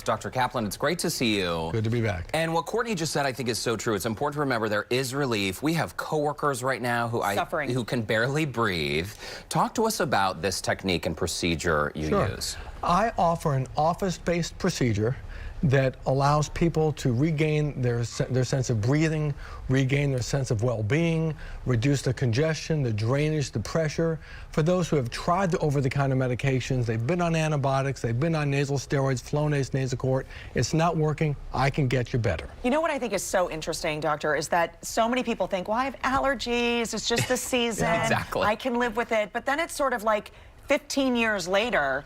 Dr. Kaplan, it's great to see you. Good to be back. And what Courtney just said, I think, is so true. It's important to remember there is relief. We have coworkers right now who can barely breathe. Talk to us about this technique and procedure you use. I offer an office-based procedure that allows people to regain their sense of breathing, regain their sense of well-being, reduce the congestion, the drainage, the pressure. For those who have tried the over-the-counter medications, they've been on antibiotics, they've been on nasal steroids, Flonase, Nasacort, it's not working, I can get you better. You know what I think is so interesting, doctor, is that so many people think, well, I have allergies, it's just the season, Exactly. I can live with it. But then it's sort of like 15 years later,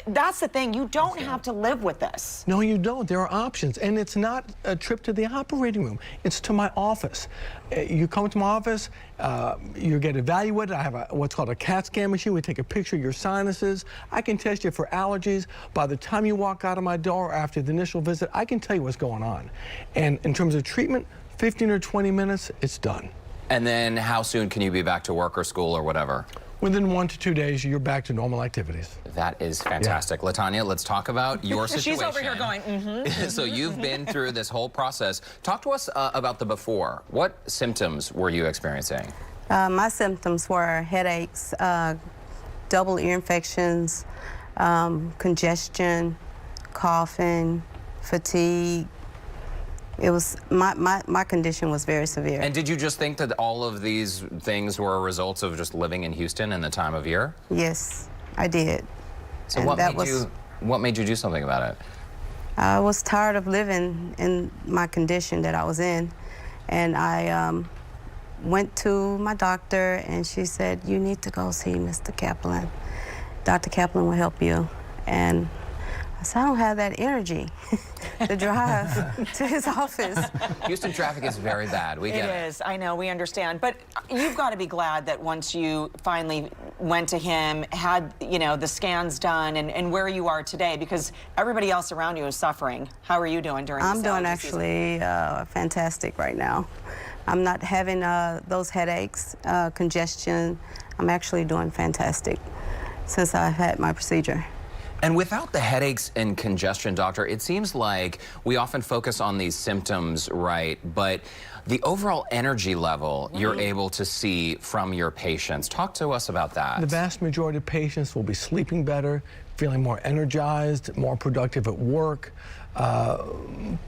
that's the thing, you don't have to live with this. No, you don't. There are options. And it's not a trip to the operating room. It's to my office. You come to my office, you get evaluated. I have what's called a CAT scan machine. We take a picture of your sinuses. I can test you for allergies. By the time you walk out of my door after the initial visit, I can tell you what's going on. And in terms of treatment, 15 or 20 minutes, it's done. And then how soon can you be back to work or school or whatever? Within 1 to 2 days, you're back to normal activities. That is fantastic. Yeah. Latanya, let's talk about your situation. She's over here going, So you've been through this whole process. Talk to us about the before. What symptoms were you experiencing? My symptoms were headaches, double ear infections, congestion, coughing, fatigue. It was, my condition was very severe. And did you just think that all of these things were results of just living in Houston in the time of year? Yes, I did. So and what made you do something about it? I was tired of living in my condition that I was in. And I went to my doctor and she said, you need to go see Mr. Kaplan. Dr. Kaplan will help you. And I said, I don't have that energy to drive to his office. Houston traffic is very bad. We get it. It is. I know. We understand. But you've got to be glad that once you finally went to him, had, you know, the scans done and where you are today, because everybody else around you is suffering. How are you doing during this I'm doing actually fantastic right now. I'm not having those headaches, congestion. I'm actually doing fantastic since I've had my procedure. And without the headaches and congestion, doctor, it seems like we often focus on these symptoms, right? But the overall energy level you're able to see from your patients. Talk to us about that. The vast majority of patients will be sleeping better, feeling more energized, more productive at work,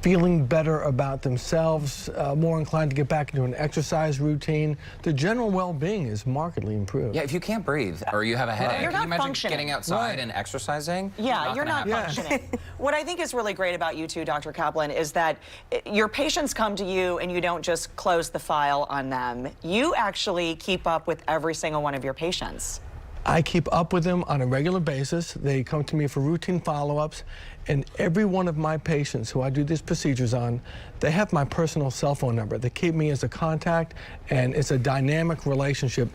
feeling better about themselves, more inclined to get back into an exercise routine. The general well-being is markedly improved. Yeah, if you can't breathe or you have a headache, You're not can you imagine functioning. getting outside and exercising? Yeah, you're not happen. functioning. What I think is really great about you too, Dr. Kaplan, is that your patients come to you and you don't just close the file on them. You actually keep up with every single one of your patients. I keep up with them on a regular basis. They come to me for routine follow-ups, and every one of my patients who I do these procedures on, they have my personal cell phone number. They keep me as a contact, and it's a dynamic relationship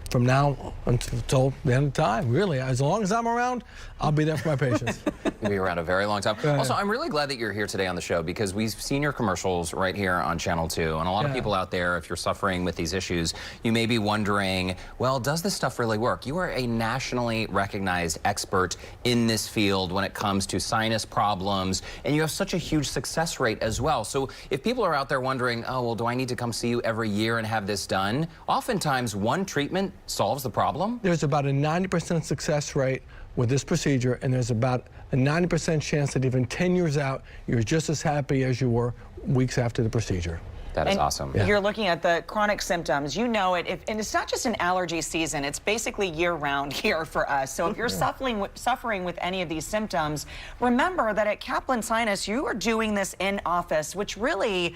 from now until the end of time, really. As long as I'm around, I'll be there for my patients. You'll be around a very long time. Also, I'm really glad that you're here today on the show because we've seen your commercials right here on Channel 2. And a lot of people out there, if you're suffering with these issues, you may be wondering, well, does this stuff really work? You are a nationally recognized expert in this field when it comes to sinus problems, and you have such a huge success rate as well. So if people are out there wondering, oh, well, do I need to come see you every year and have this done? Oftentimes, one treatment solves the problem? There's about a 90% success rate with this procedure, and there's about a 90% chance that even 10 years out, you're just as happy as you were weeks after the procedure. That is awesome. You're looking at the chronic symptoms. You know it. And it's not just an allergy season. It's basically year-round here for us. So if you're suffering with any of these symptoms, remember that at Kaplan Sinus, you are doing this in office, which really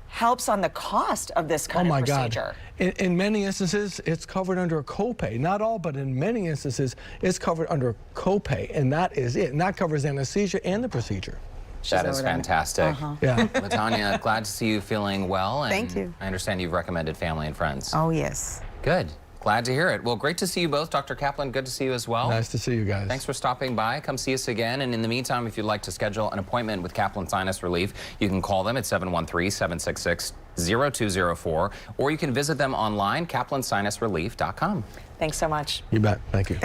helps on the cost of this kind of procedure. God. In many instances, it's covered under a copay. Not all, but in many instances, it's covered under a copay, and that is it. And that covers anesthesia and the procedure. That is fantastic. Yeah. Latanya, glad to see you feeling well. And Thank you. I understand you've recommended family and friends. Oh, yes. Good. Glad to hear it. Well, great to see you both. Dr. Kaplan, good to see you as well. Nice to see you guys. Thanks for stopping by. Come see us again. And in the meantime, if you'd like to schedule an appointment with Kaplan Sinus Relief, you can call them at 713-766-0204, or you can visit them online, kaplansinusrelief.com. Thanks so much. You bet. Thank you.